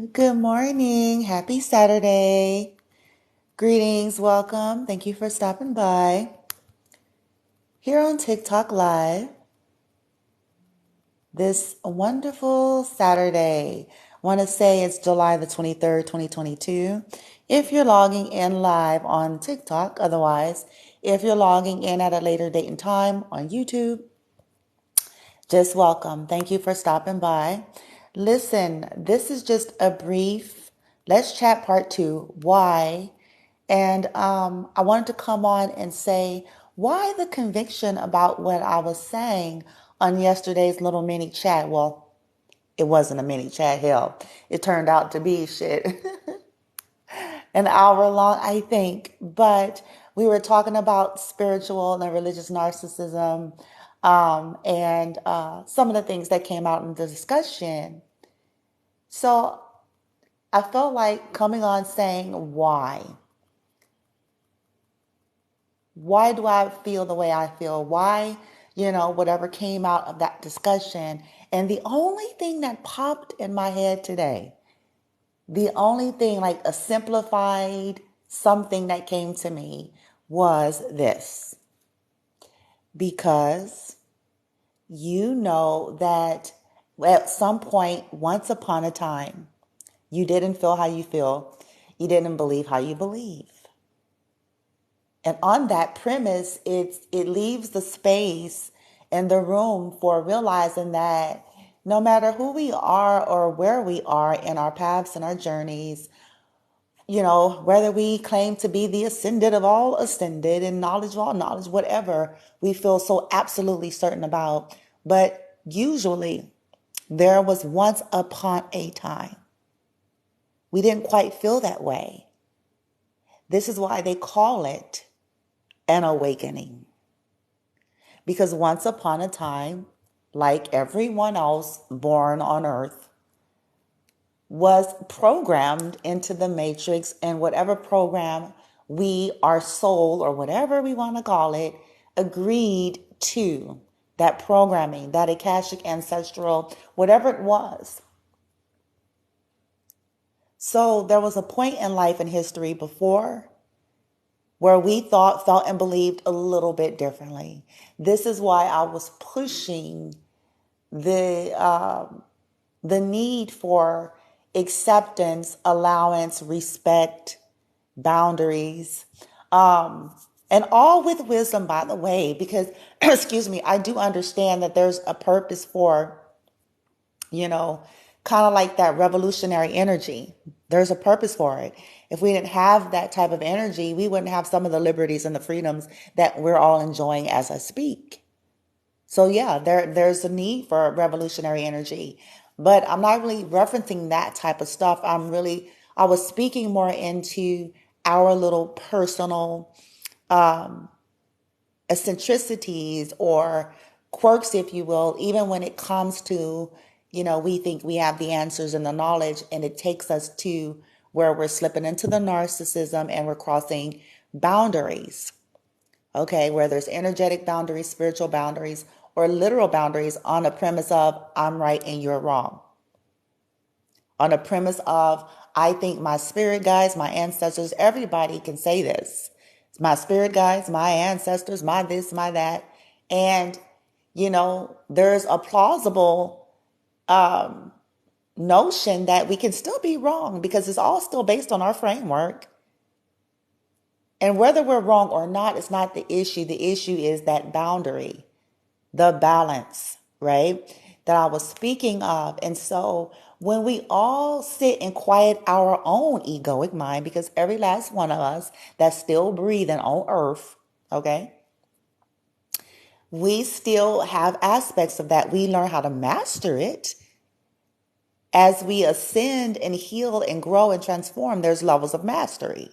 Good morning. Happy Saturday. Greetings. Welcome. Thank you for stopping by. Here on TikTok Live, this wonderful Saturday. Want to say it's July the 23rd, 2022. If you're logging in live on TikTok, otherwise, if you're logging in at a later date and time on YouTube, just welcome. Thank you for stopping by. Listen, this is just a brief Let's Chat Part 2. Why? And I wanted to come on and say why the conviction about what I was saying on yesterday's little mini chat. Well, it wasn't a mini chat, hell. It turned out to be shit. An hour long, I think. But we were talking about spiritual and religious narcissism, and some of the things that came out in the discussion. So I felt like coming on saying why. Why do I feel the way I feel? Why, whatever came out of that discussion. And the only thing that popped in my head today, the only thing, like a simplified something that came to me, was this. Because you know that at some point, once upon a time, you didn't feel how you feel. You didn't believe how you believe. And on that premise, it leaves the space and the room for realizing that no matter who we are or where we are in our paths and our journeys, whether we claim to be the ascended of all ascended and knowledge of all knowledge, whatever we feel so absolutely certain about. But usually there was once upon a time we didn't quite feel that way. This is why they call it an awakening. Because once upon a time, like everyone else born on earth, was programmed into the matrix, and whatever program we, our soul, or whatever we want to call it, agreed to, that programming, that Akashic ancestral, whatever it was. So there was a point in life and history before where we thought, felt, and believed a little bit differently. This is why I was pushing the need for acceptance, allowance, respect, boundaries, and all with wisdom, by the way, because, excuse me, I do understand that there's a purpose for, kind of like that revolutionary energy. There's a purpose for it. If we didn't have that type of energy, we wouldn't have some of the liberties and the freedoms that we're all enjoying as I speak. So yeah, there's a need for revolutionary energy, but I'm not really referencing that type of stuff. I was speaking more into our little personal eccentricities or quirks, if you will, even when it comes to, we think we have the answers and the knowledge, and it takes us to where we're slipping into the narcissism and we're crossing boundaries. Okay, where there's energetic boundaries, spiritual boundaries, or literal boundaries on a premise of I'm right and you're wrong. On a premise of I think my spirit guides, my ancestors, everybody can say this. It's my spirit guides, my ancestors, my this, my that. And, there's a plausible notion that we can still be wrong because it's all still based on our framework. And whether we're wrong or not is not the issue. The issue is that boundary, the balance, right? That I was speaking of. And so when we all sit and quiet our own egoic mind, because every last one of us that's still breathing on earth, okay, we still have aspects of that. We learn how to master it. As we ascend and heal and grow and transform, there's levels of mastery.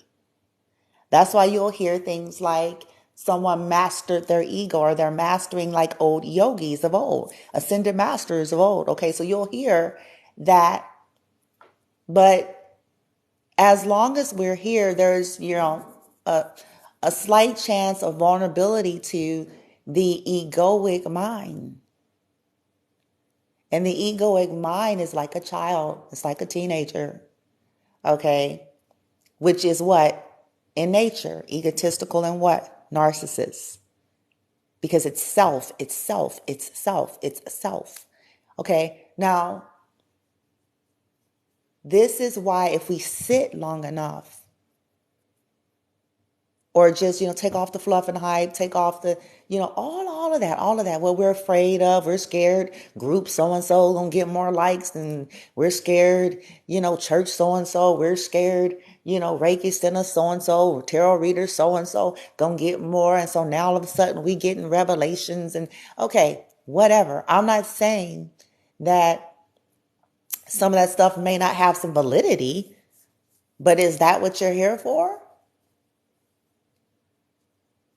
That's why you'll hear things like someone mastered their ego, or they're mastering like old yogis of old, ascended masters of old. Okay, so you'll hear that. But as long as we're here, there's, a slight chance of vulnerability to the egoic mind. And the egoic mind is like a child. It's like a teenager. Okay. Which is what? In nature, egotistical and what? Narcissists. Because it's self, it's self, it's self, it's self. Okay. Now, this is why if we sit long enough, or just, take off the fluff and hype, take off the, all of that, what we're afraid of, we're scared, group so-and-so gonna get more likes, and we're scared, church so-and-so, we're scared, Reiki center so-and-so, tarot reader so-and-so gonna get more, and so now all of a sudden we getting revelations, and okay, whatever. I'm not saying that some of that stuff may not have some validity, but is that what you're here for?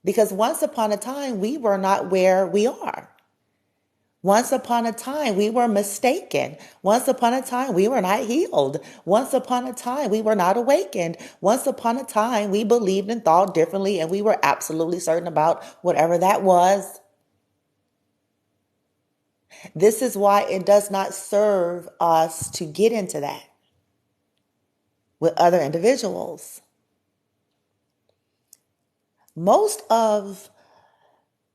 Because once upon a time, we were not where we are. Once upon a time, we were mistaken. Once upon a time, we were not healed. Once upon a time, we were not awakened. Once upon a time, we believed and thought differently, and we were absolutely certain about whatever that was. This is why it does not serve us to get into that with other individuals. Most of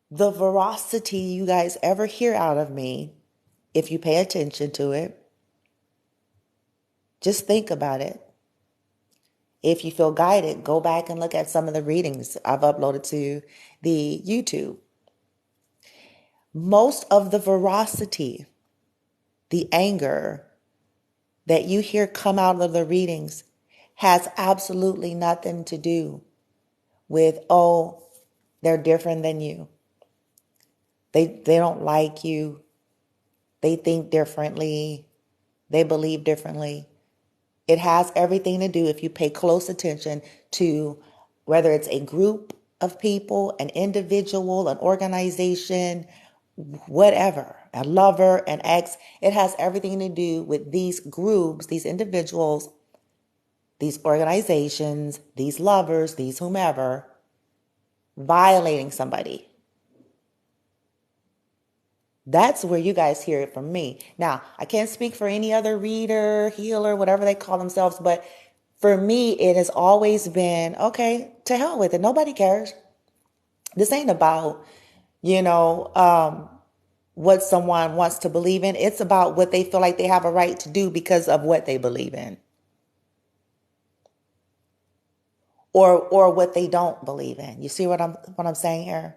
the veracity you guys ever hear out of me, if you pay attention to it, just think about it. If you feel guided, go back and look at some of the readings I've uploaded to the YouTube. Most of the veracity, the anger that you hear come out of the readings has absolutely nothing to do with, oh, they're different than you. They don't like you. They think differently. They believe differently. It has everything to do, if you pay close attention to whether it's a group of people, an individual, an organization, whatever, a lover, an ex. It has everything to do with these groups, these individuals, these organizations, these lovers, these whomever, violating somebody. That's where you guys hear it from me. Now, I can't speak for any other reader, healer, whatever they call themselves, but for me, it has always been, okay, to hell with it. Nobody cares. This ain't about, what someone wants to believe in. It's about what they feel like they have a right to do because of what they believe in. Or what they don't believe in. You see what I'm saying here?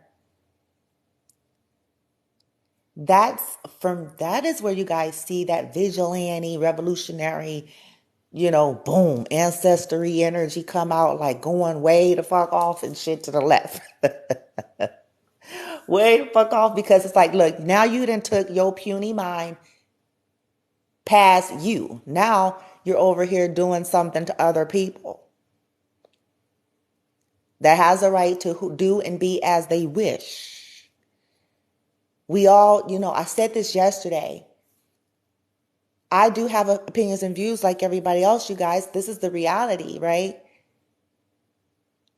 That is where you guys see that vigilante, revolutionary, boom, ancestry energy come out, like going way the fuck off and shit to the left. Way the fuck off, because it's like, look, now you done took your puny mind past you. Now you're over here doing something to other people that has a right to do and be as they wish. We all, I said this yesterday. I do have opinions and views like everybody else, you guys. This is the reality, right?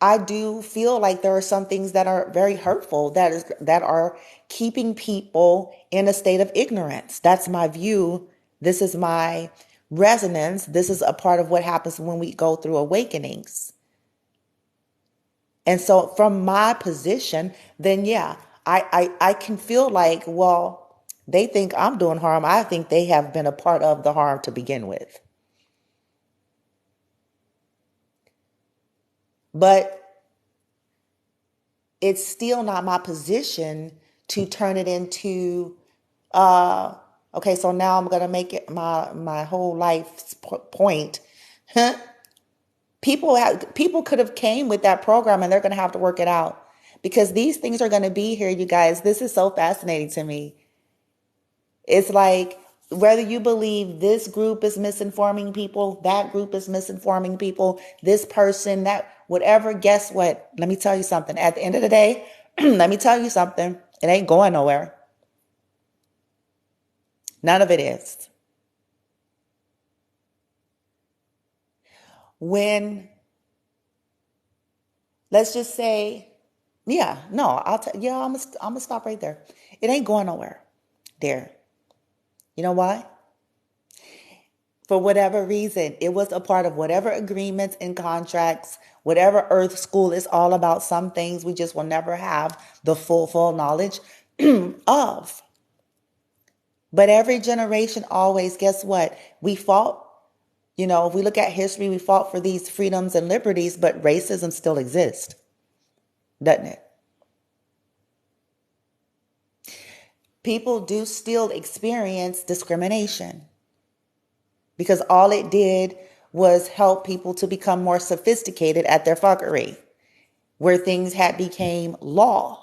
I do feel like there are some things that are very hurtful, that are keeping people in a state of ignorance. That's my view. This is my resonance. This is a part of what happens when we go through awakenings. And so from my position, then yeah, I can feel like, well, they think I'm doing harm. I think they have been a part of the harm to begin with. But it's still not my position to turn it into, okay, so now I'm going to make it my whole life's point. People could have came with that program, and they're going to have to work it out, because these things are going to be here, you guys. This is so fascinating to me. It's like, whether you believe this group is misinforming people, that group is misinforming people, this person, that, whatever, guess what? Let me tell you something. At the end of the day, let me tell you something. It ain't going nowhere. None of it is. When, let's just say, yeah, no, I'm gonna stop right there. It ain't going nowhere there. You know why? For whatever reason, it was a part of whatever agreements and contracts, whatever Earth School is all about. Some things we just will never have the full knowledge of. But every generation always, guess what? We fought, if we look at history, we fought for these freedoms and liberties, but racism still exists, doesn't it? People do still experience discrimination because all it did was help people to become more sophisticated at their fuckery, where things had became law.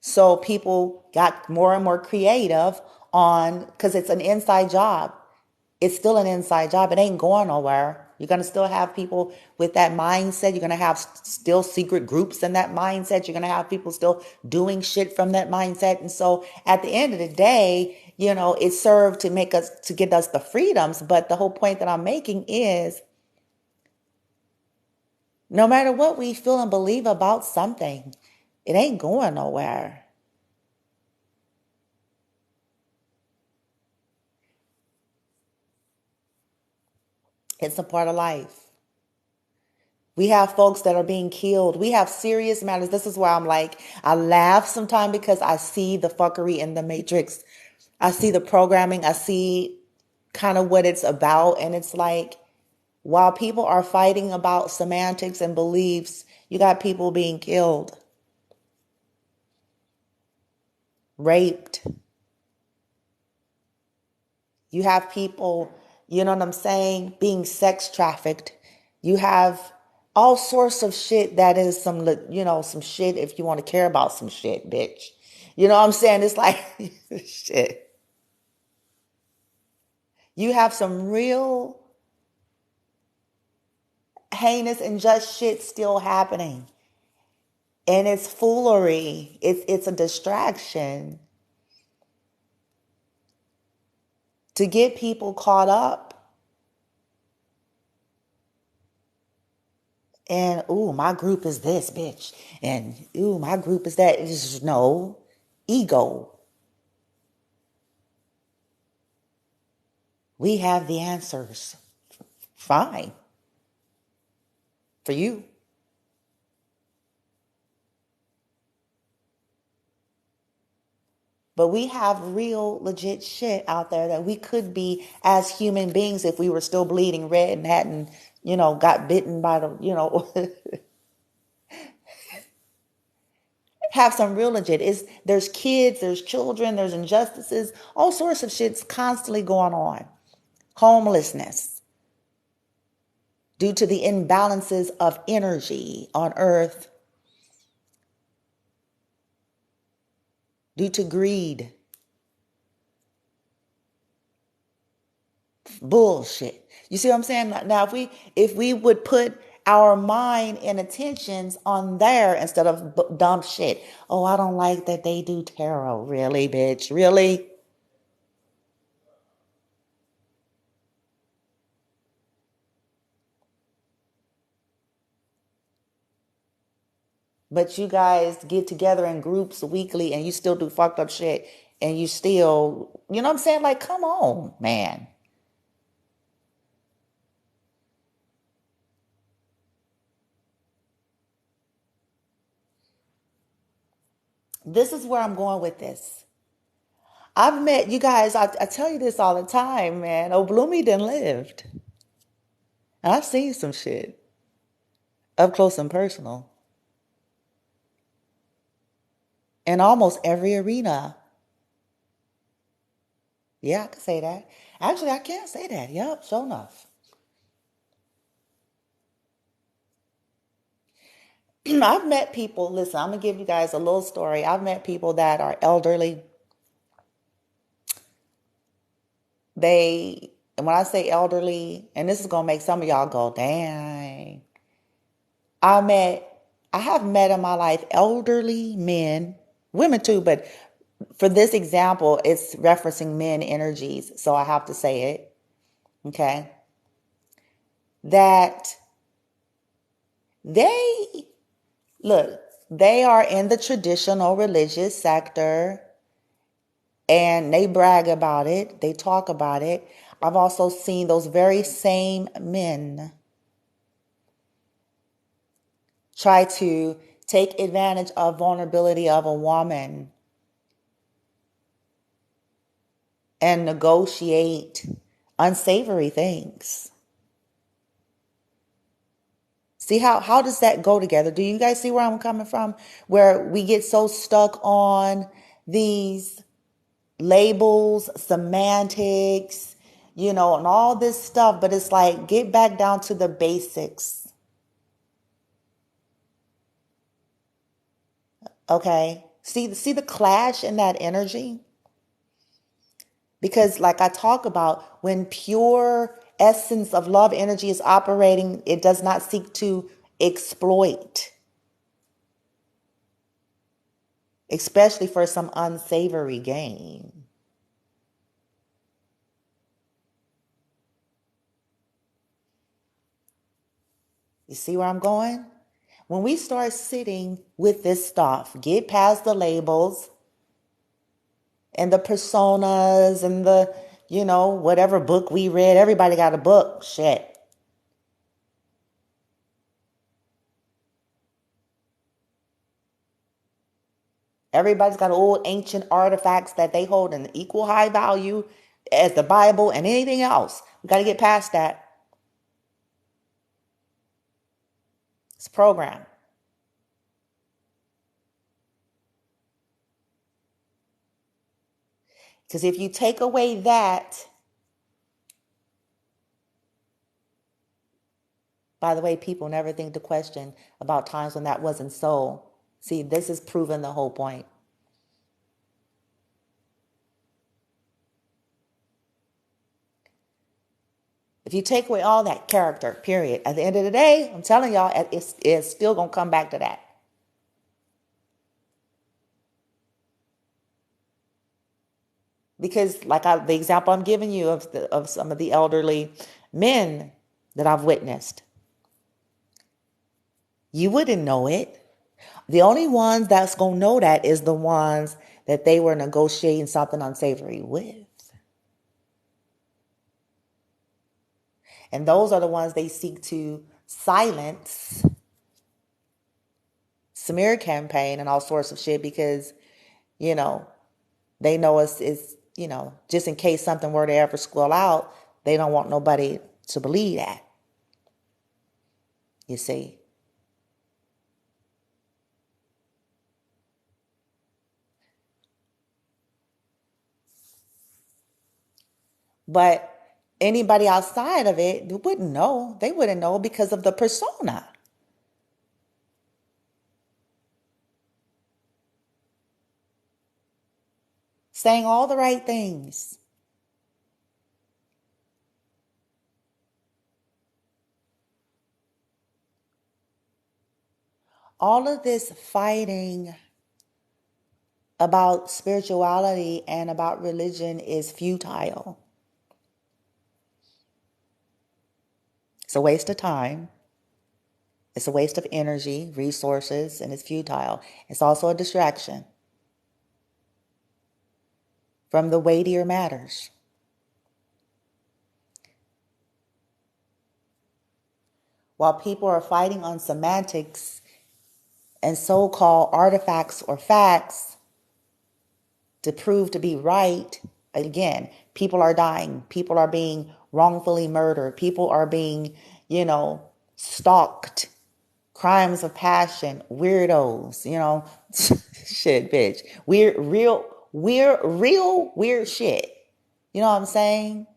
So people got more and more creative because it's an inside job. It's still an inside job. It ain't going nowhere. You're going to still have people with that mindset. You're going to have still secret groups in that mindset. You're going to have people still doing shit from that mindset. And so at the end of the day, it served to get us the freedoms. But the whole point that I'm making is no matter what we feel and believe about something, it ain't going nowhere. It's a part of life. We have folks that are being killed. We have serious matters. This is why I'm like, I laugh sometimes because I see the fuckery in the matrix. I see the programming. I see kind of what it's about. And it's like, while people are fighting about semantics and beliefs, you got people being killed, raped. You have people, you know what I'm saying, being sex trafficked. You have all sorts of shit that is some shit if you want to care about some shit, bitch. You know what I'm saying? It's like, shit. You have some real heinous and just shit still happening. And it's foolery. It's a distraction to get people caught up. And, ooh, my group is this, bitch. And, ooh, my group is that. It's just, no. Ego. We have the answers. Fine. For you. But we have real, legit shit out there that we could be as human beings if we were still bleeding red and hadn't, got bitten by the, have some real legit. There's kids, there's children, there's injustices, all sorts of shit's constantly going on. Homelessness due to the imbalances of energy on earth, due to greed. Bullshit. You see what I'm saying? Now, if we would put our mind and attentions on there instead of dumb shit. Oh, I don't like that they do tarot. Really, bitch? Really? But you guys get together in groups weekly and you still do fucked up shit and you still, you know what I'm saying? Like, come on, man. This is where I'm going with this. I've met you guys, I tell you this all the time, man. Oh, Bloomy done lived. And I've seen some shit up close and personal in almost every arena. Yeah, I can say that. Actually, I can't say that. Yep, sure enough. I've met people, listen, I'm going to give you guys a little story. I've met people that are elderly. And when I say elderly, and this is going to make some of y'all go, dang. I have met in my life elderly men, women too, but for this example, it's referencing men energies, so I have to say it, okay? That they, look, they are in the traditional religious sector. And they brag about it. They talk about it. I've also seen those very same men try to take advantage of vulnerability of a woman and negotiate unsavory things. See how does that go together? Do you guys see where I'm coming from? Where we get so stuck on these labels, semantics, and all this stuff, but it's like get back down to the basics. Okay? See the clash in that energy? Because like I talk about, when pure essence of love energy is operating, it does not seek to exploit, especially for some unsavory gain. You see where I'm going? When we start sitting with this stuff, get past the labels and the personas and the, whatever book we read. Everybody got a book. Shit. Everybody's got old ancient artifacts that they hold in equal high value as the Bible and anything else. We got to get past that. It's a program. Because if you take away that, by the way, people never think to question about times when that wasn't so. See, this is proving the whole point. If you take away all that character, period, at the end of the day, I'm telling y'all, it's still going to come back to that. Because like the example I'm giving you of some of the elderly men that I've witnessed, you wouldn't know it. The only ones that's going to know that is the ones that they were negotiating something unsavory with. And those are the ones they seek to silence, smear campaign and all sorts of shit because, they know it's just in case something were to ever squill out, they don't want nobody to believe that. You see? But anybody outside of it wouldn't know. They wouldn't know because of the persona. Saying all the right things. All of this fighting about spirituality and about religion is futile. It's a waste of time. It's a waste of energy, resources, and it's futile. It's also a distraction from the weightier matters. While people are fighting on semantics and so-called artifacts or facts to prove to be right, again, people are dying. People are being wrongfully murdered. People are being, stalked. Crimes of passion, weirdos, shit, bitch. Weird shit. You know what I'm saying?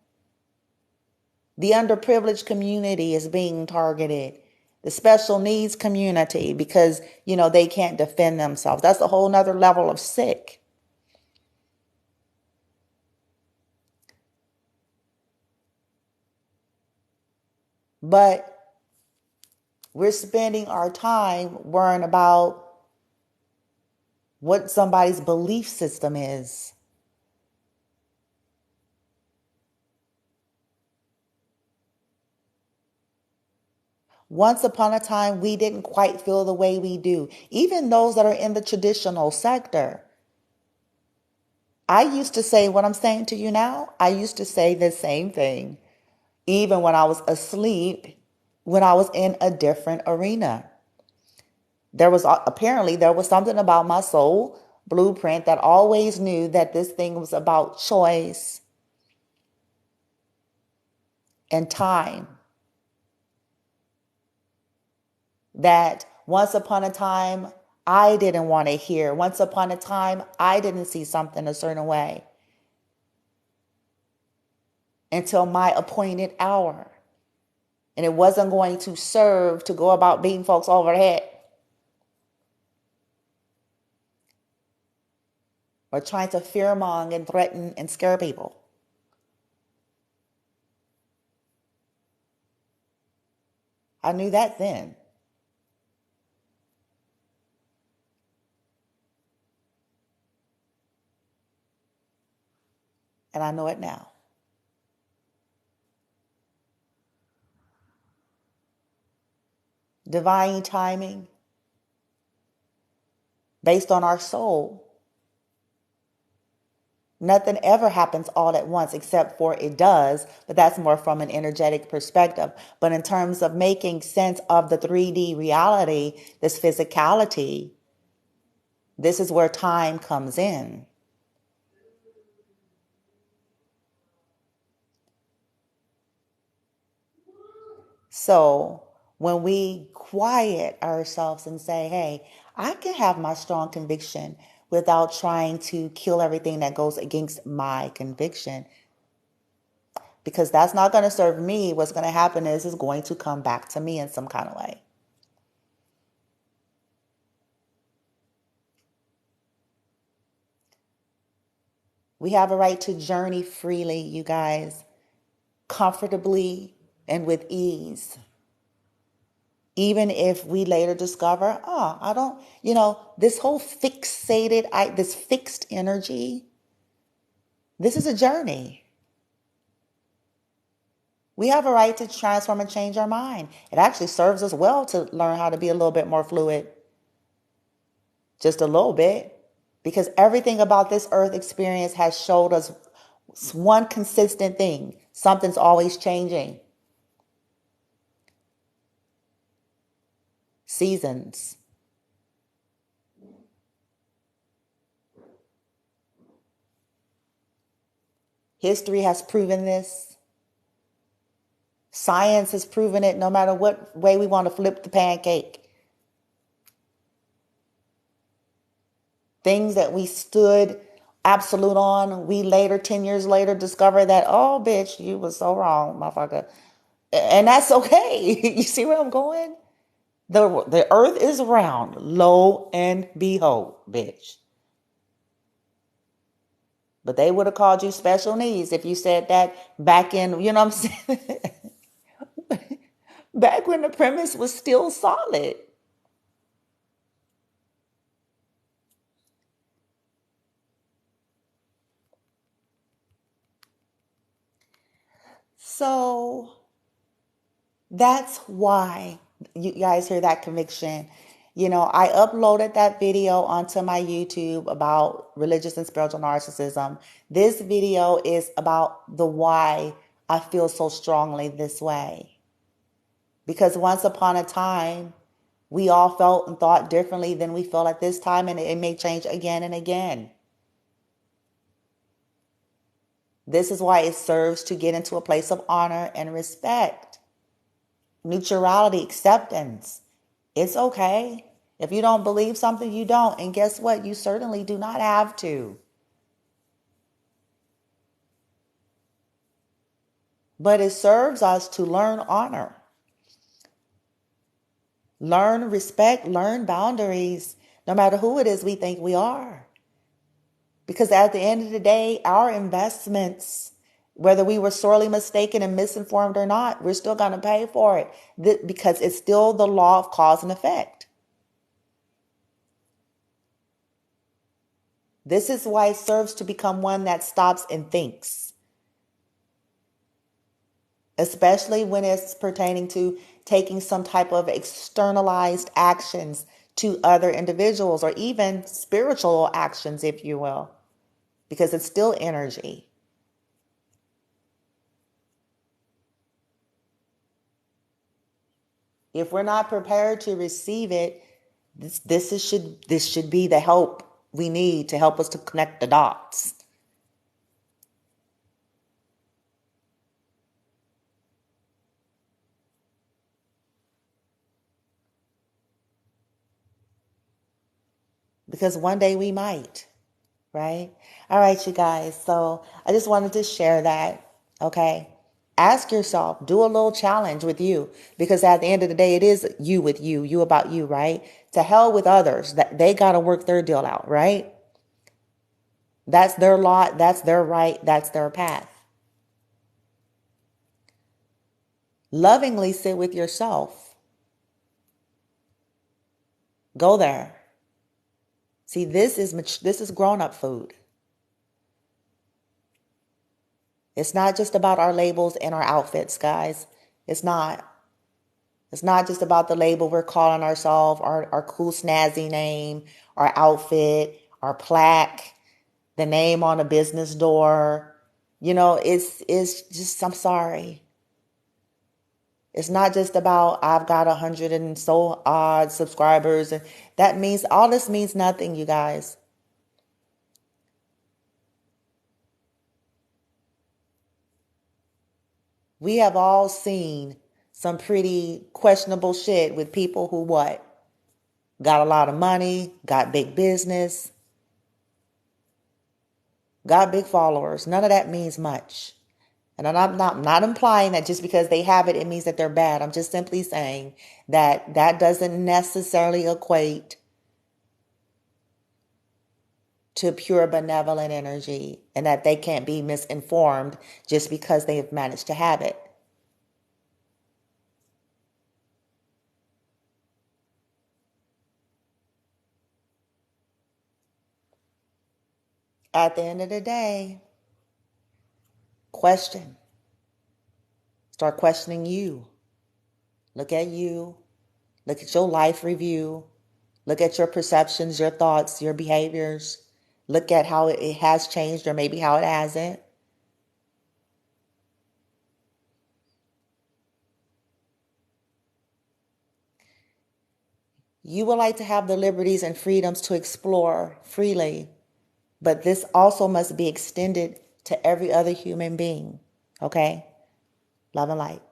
The underprivileged community is being targeted. The special needs community because, they can't defend themselves. That's a whole nother level of sick. But we're spending our time worrying about what somebody's belief system is. Once upon a time, we didn't quite feel the way we do. Even those that are in the traditional sector. I used to say what I'm saying to you now. I used to say the same thing, even when I was asleep, when I was in a different arena. There was something about my soul blueprint that always knew that this thing was about choice and time. That once upon a time, I didn't want to hear. Once upon a time, I didn't see something a certain way until my appointed hour. And it wasn't going to serve to go about beating folks over the head or trying to fearmonger and threaten and scare people. I knew that then. And I know it now. Divine timing based on our soul. Nothing ever happens all at once, except for it does, but that's more from an energetic perspective. But in terms of making sense of the 3D reality, this physicality, this is where time comes in. So when we quiet ourselves and say, hey, I can have my strong conviction without trying to kill everything that goes against my conviction, because that's not going to serve me. What's going to happen is it's going to come back to me in some kind of way. We have a right to journey freely, you guys, comfortably and with ease. Even if we later discover, I don't, this whole this fixed energy, this is a journey. We have a right to transform and change our mind. It actually serves us well to learn how to be a little bit more fluid. Just a little bit. Because everything about this earth experience has showed us one consistent thing. Something's always changing. Seasons. History has proven this. Science has proven it, no matter what way we want to flip the pancake. Things that we stood absolute on, we later, 10 years later, discover that, oh, bitch, you was so wrong, motherfucker. And that's okay. You see where I'm going? The earth is round, lo and behold, bitch. But they would have called you special needs if you said that back in, you know what I'm saying? Back when the premise was still solid. So that's why you guys hear that conviction. I uploaded that video onto my YouTube about religious and spiritual narcissism. This video is about the why I feel so strongly this way. Because once upon a time, we all felt and thought differently than we feel at this time, and it may change again and again. This is why it serves to get into a place of honor and respect. Neutrality, acceptance. It's okay. If you don't believe something, you don't. And guess what? You certainly do not have to. But it serves us to learn honor, learn respect, learn boundaries, no matter who it is we think we are. Because at the end of the day, our investments, whether we were sorely mistaken and misinformed or not, we're still going to pay for it because it's still the law of cause and effect. This is why it serves to become one that stops and thinks, especially when it's pertaining to taking some type of externalized actions to other individuals or even spiritual actions, if you will. because it's still energy. If we're not prepared to receive it, this should be the help we need to help us to connect the dots. Because one day we might, right? All right, you guys. So I just wanted to share that. Okay. Ask yourself, do a little challenge with you, because at the end of the day, it is you with you, you about you, right? To hell with others, that they got to work their deal out, right? That's their lot. That's their right. That's their path. Lovingly sit with yourself. Go there. See, this is grown-up food. It's not just about our labels and our outfits, guys. It's not. It's not just about the label we're calling ourselves, our cool snazzy name, our outfit, our plaque, the name on a business door. You know, it's just, I'm sorry. It's not just about I've got 100 and so odd subscribers, and that means all this means nothing, you guys. We have all seen some pretty questionable shit with people who what? Got a lot of money, got big business, got big followers. None of that means much. And I'm not implying that just because they have it, it means that they're bad. I'm just simply saying that that doesn't necessarily equate to pure benevolent energy, and that they can't be misinformed just because they have managed to have it. At the end of the day, question. Start questioning you. Look at you. Look at your life review. Look at your perceptions, your thoughts, your behaviors. Look at how it has changed, or maybe how it hasn't. You would like to have the liberties and freedoms to explore freely, but this also must be extended to every other human being. Okay? Love and light.